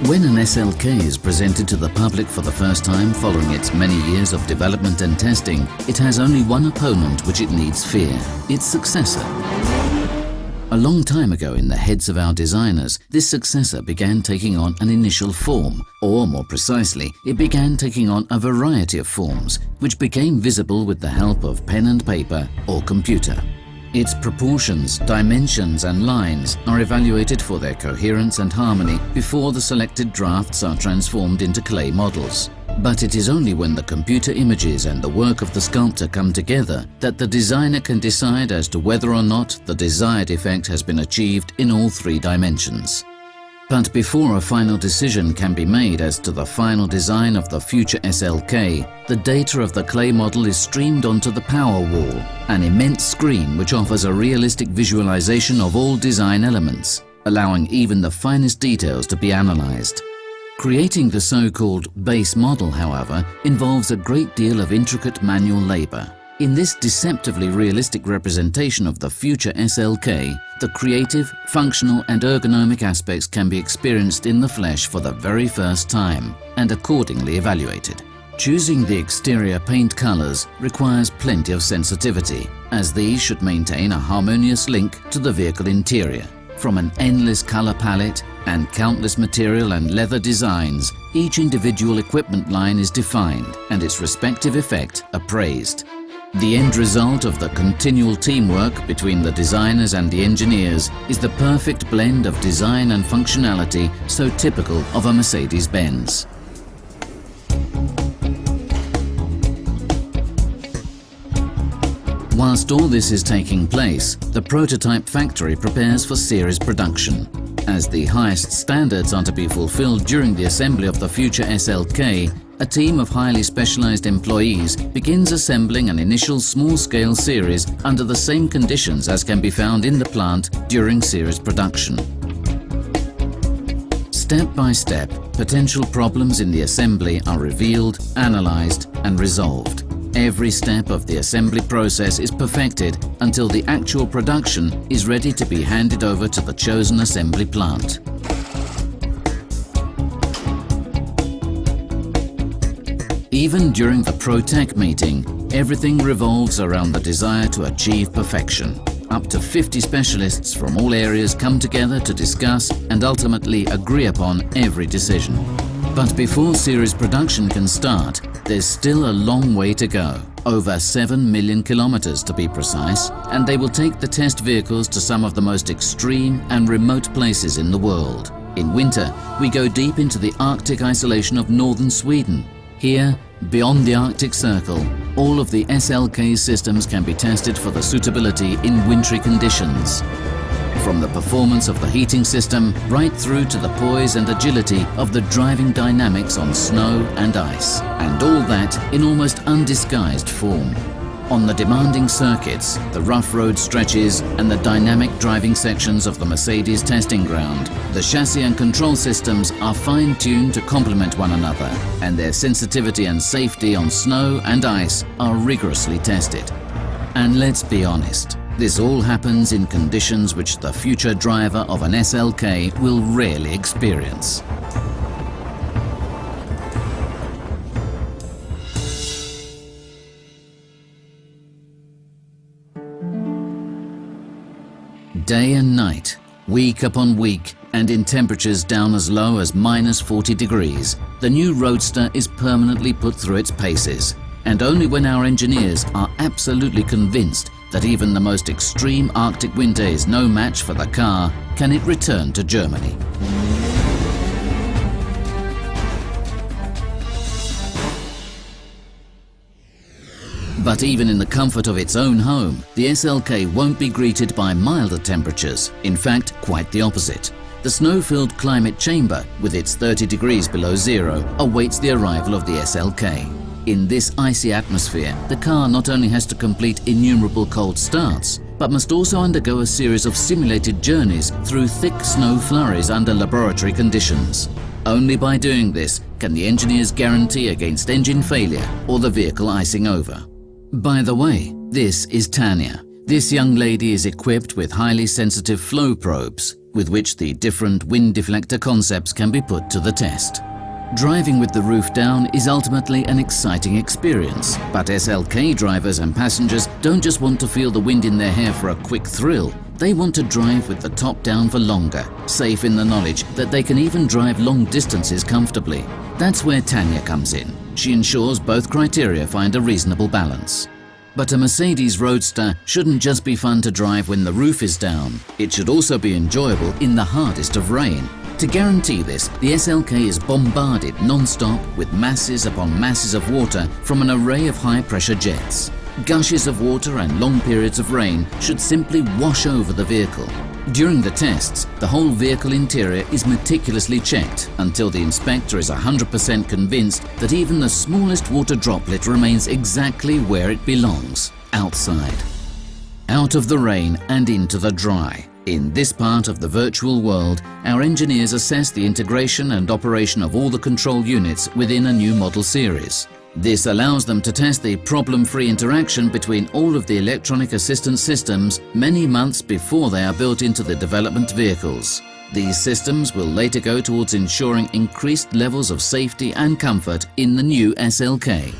When an SLK is presented to the public for the first time following its many years of development and testing, it has only one opponent which it needs fear: its successor. A long time ago in the heads of our designers, this successor began taking on an initial form, or more precisely, it began taking on a variety of forms, which became visible with the help of pen and paper or computer. Its proportions, dimensions and lines are evaluated for their coherence and harmony before the selected drafts are transformed into clay models. But it is only when the computer images and the work of the sculptor come together that the designer can decide as to whether or not the desired effect has been achieved in all three dimensions. But before a final decision can be made as to the final design of the future SLK, the data of the clay model is streamed onto the power wall, an immense screen which offers a realistic visualization of all design elements, allowing even the finest details to be analyzed. Creating the so-called base model, however, involves a great deal of intricate manual labor. In this deceptively realistic representation of the future SLK, the creative, functional and ergonomic aspects can be experienced in the flesh for the very first time and accordingly evaluated. Choosing the exterior paint colors requires plenty of sensitivity, as these should maintain a harmonious link to the vehicle interior. From an endless color palette and countless material and leather designs, each individual equipment line is defined and its respective effect appraised. The end result of the continual teamwork between the designers and the engineers is the perfect blend of design and functionality so typical of a Mercedes-Benz. Whilst all this is taking place, the prototype factory prepares for series production. As the highest standards are to be fulfilled during the assembly of the future SLK, a team of highly specialized employees begins assembling an initial small-scale series under the same conditions as can be found in the plant during series production. Step by step, potential problems in the assembly are revealed, analyzed and resolved. Every step of the assembly process is perfected until the actual production is ready to be handed over to the chosen assembly plant. Even during the Pro-Tech meeting, everything revolves around the desire to achieve perfection. Up to 50 specialists from all areas come together to discuss and ultimately agree upon every decision. But before series production can start, there's still a long way to go. Over 7 million kilometers to be precise, and they will take the test vehicles to some of the most extreme and remote places in the world. In winter, we go deep into the Arctic isolation of northern Sweden. Here, beyond the Arctic Circle, all of the SLK systems can be tested for the suitability in wintry conditions. From the performance of the heating system right through to the poise and agility of the driving dynamics on snow and ice. And all that in almost undisguised form. On the demanding circuits, the rough road stretches and the dynamic driving sections of the Mercedes testing ground, the chassis and control systems are fine-tuned to complement one another, and their sensitivity and safety on snow and ice are rigorously tested. And let's be honest, this all happens in conditions which the future driver of an SLK will rarely experience. Day and night, week upon week, and in temperatures down as low as -40 degrees, the new Roadster is permanently put through its paces. And only when our engineers are absolutely convinced that even the most extreme Arctic winter is no match for the car, can it return to Germany. But even in the comfort of its own home, the SLK won't be greeted by milder temperatures. In fact, quite the opposite. The snow-filled climate chamber, with its 30 degrees below zero, awaits the arrival of the SLK. In this icy atmosphere, the car not only has to complete innumerable cold starts, but must also undergo a series of simulated journeys through thick snow flurries under laboratory conditions. Only by doing this can the engineers guarantee against engine failure or the vehicle icing over. By the way, this is Tanya, This young lady is equipped with highly sensitive flow probes, with which the different wind deflector concepts can be put to the test. Driving with the roof down is ultimately an exciting experience, but SLK drivers and passengers don't just want to feel the wind in their hair for a quick thrill. They want to drive with the top down for longer, safe in the knowledge that they can even drive long distances comfortably. That's where Tanya comes in. She ensures both criteria find a reasonable balance. But a Mercedes Roadster shouldn't just be fun to drive when the roof is down. It should also be enjoyable in the hardest of rain. To guarantee this, the SLK is bombarded non-stop with masses upon masses of water from an array of high-pressure jets. Gushes of water and long periods of rain should simply wash over the vehicle. During the tests, the whole vehicle interior is meticulously checked until the inspector is 100% convinced that even the smallest water droplet remains exactly where it belongs, outside. Out of the rain and into the dry. In this part of the virtual world, our engineers assess the integration and operation of all the control units within a new model series. This allows them to test the problem-free interaction between all of the electronic assistance systems many months before they are built into the development vehicles. These systems will later go towards ensuring increased levels of safety and comfort in the new SLK.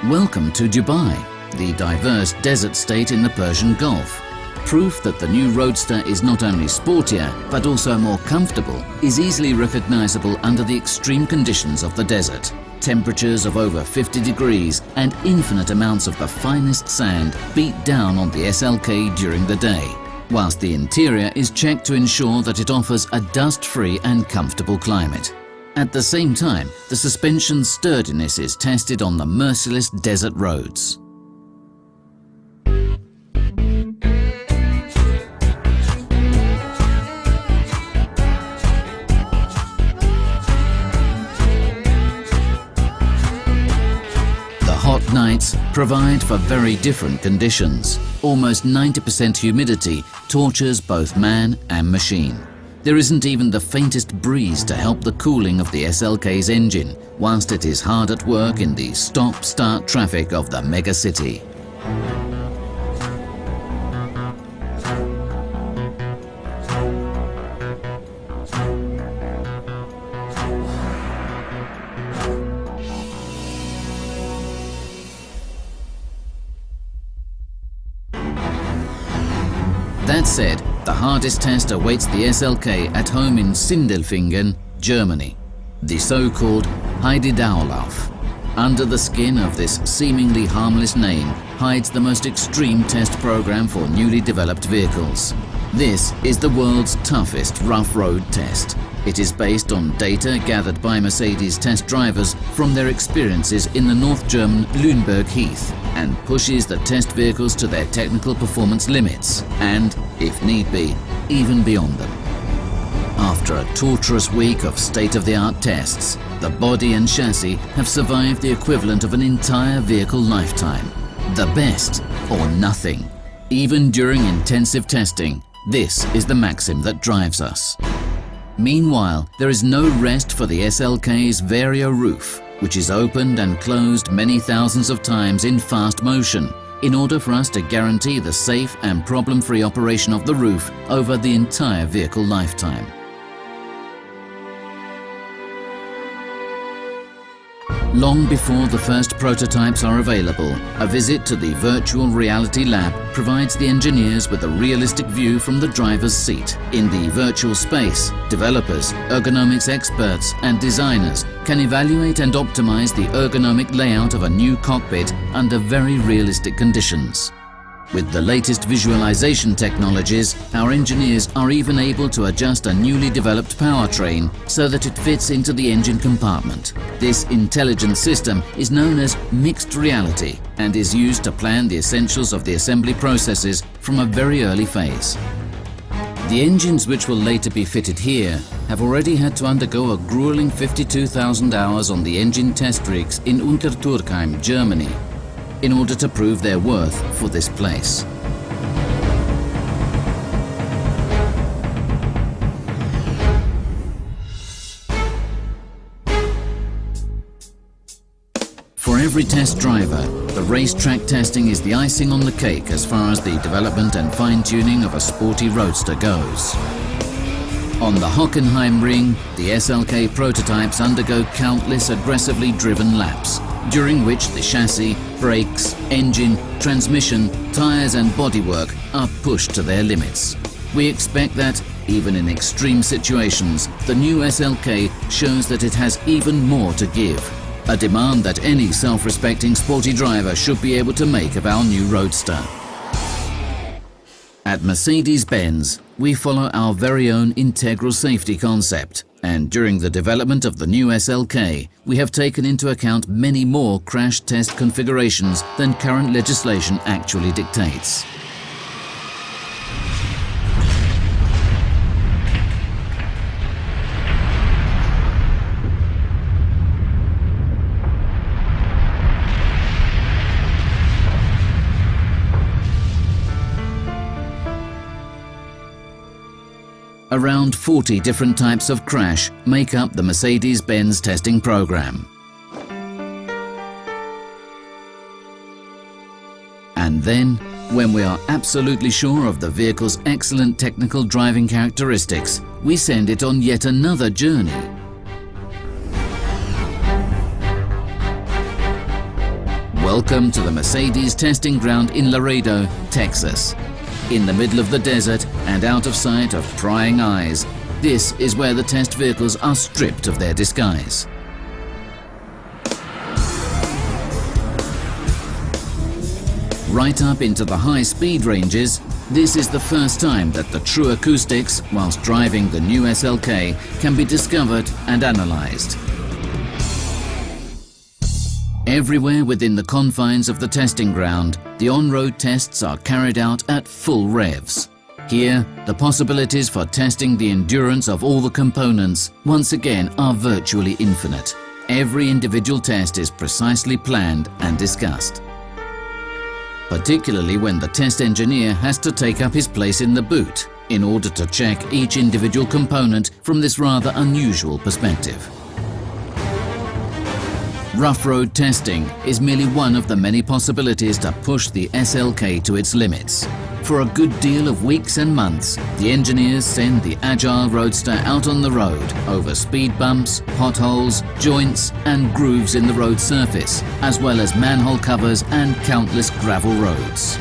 Welcome to Dubai, the diverse desert state in the Persian Gulf. Proof that the new Roadster is not only sportier, but also more comfortable, is easily recognizable under the extreme conditions of the desert. Temperatures of over 50 degrees and infinite amounts of the finest sand beat down on the SLK during the day, whilst the interior is checked to ensure that it offers a dust-free and comfortable climate. At the same time, the suspension's sturdiness is tested on the merciless desert roads. Hot nights provide for very different conditions. Almost 90% humidity tortures both man and machine. There isn't even the faintest breeze to help the cooling of the SLK's engine, whilst it is hard at work in the stop-start traffic of the mega city. That said, the hardest test awaits the SLK at home in Sindelfingen, Germany, the so-called Heide-Dauerlauf. Under the skin of this seemingly harmless name hides the most extreme test program for newly developed vehicles. This is the world's toughest rough road test. It is based on data gathered by Mercedes test drivers from their experiences in the North German Lüneburg Heath, and pushes the test vehicles to their technical performance limits and, if need be, even beyond them. After a torturous week of state-of-the-art tests, the body and chassis have survived the equivalent of an entire vehicle lifetime. The best or nothing. Even during intensive testing, this is the maxim that drives us. Meanwhile, there is no rest for the SLK's Vario roof, which is opened and closed many thousands of times in fast motion, in order for us to guarantee the safe and problem-free operation of the roof over the entire vehicle lifetime. Long before the first prototypes are available, a visit to the virtual reality lab provides the engineers with a realistic view from the driver's seat. In the virtual space, developers, ergonomics experts and designers can evaluate and optimize the ergonomic layout of a new cockpit under very realistic conditions. With the latest visualization technologies, our engineers are even able to adjust a newly developed powertrain so that it fits into the engine compartment. This intelligent system is known as mixed reality and is used to plan the essentials of the assembly processes from a very early phase. The engines which will later be fitted here have already had to undergo a grueling 52,000 hours on the engine test rigs in Unterturkheim, Germany, in order to prove their worth for this place. For every test driver, the racetrack testing is the icing on the cake as far as the development and fine-tuning of a sporty roadster goes. On the Hockenheim ring, the SLK prototypes undergo countless aggressively driven laps, during which the chassis, brakes, engine, transmission, tyres and bodywork are pushed to their limits. We expect that, even in extreme situations, the new SLK shows that it has even more to give, a demand that any self-respecting sporty driver should be able to make of our new roadster. At Mercedes-Benz, we follow our very own integral safety concept, and during the development of the new SLK, we have taken into account many more crash test configurations than current legislation actually dictates. Around 40 different types of crash make up the Mercedes-Benz testing program. And then, when we are absolutely sure of the vehicle's excellent technical driving characteristics, we send it on yet another journey. Welcome to the Mercedes testing ground in Laredo, Texas. In the middle of the desert and out of sight of prying eyes, this is where the test vehicles are stripped of their disguise. Right up into the high speed ranges, this is the first time that the true acoustics, whilst driving the new SLK, can be discovered and analysed. Everywhere within the confines of the testing ground, the on-road tests are carried out at full revs. Here, the possibilities for testing the endurance of all the components once again are virtually infinite. Every individual test is precisely planned and discussed. Particularly when the test engineer has to take up his place in the boot in order to check each individual component from this rather unusual perspective. Rough road testing is merely one of the many possibilities to push the SLK to its limits. For a good deal of weeks and months, the engineers send the agile roadster out on the road over speed bumps, potholes, joints and grooves in the road surface, as well as manhole covers and countless gravel roads.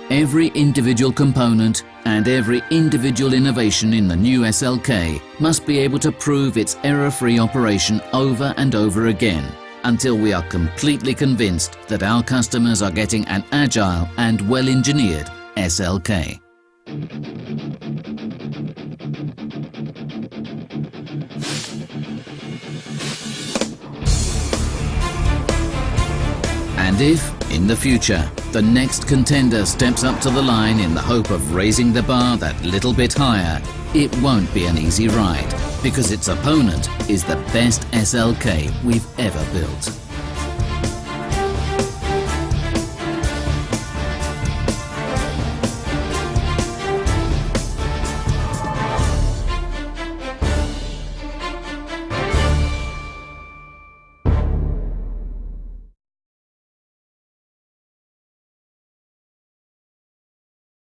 Every individual component and every individual innovation in the new SLK must be able to prove its error-free operation over and over again until we are completely convinced that our customers are getting an agile and well-engineered SLK. And if, in the future, the next contender steps up to the line in the hope of raising the bar that little bit higher, it won't be an easy ride, because its opponent is the best SLK we've ever built.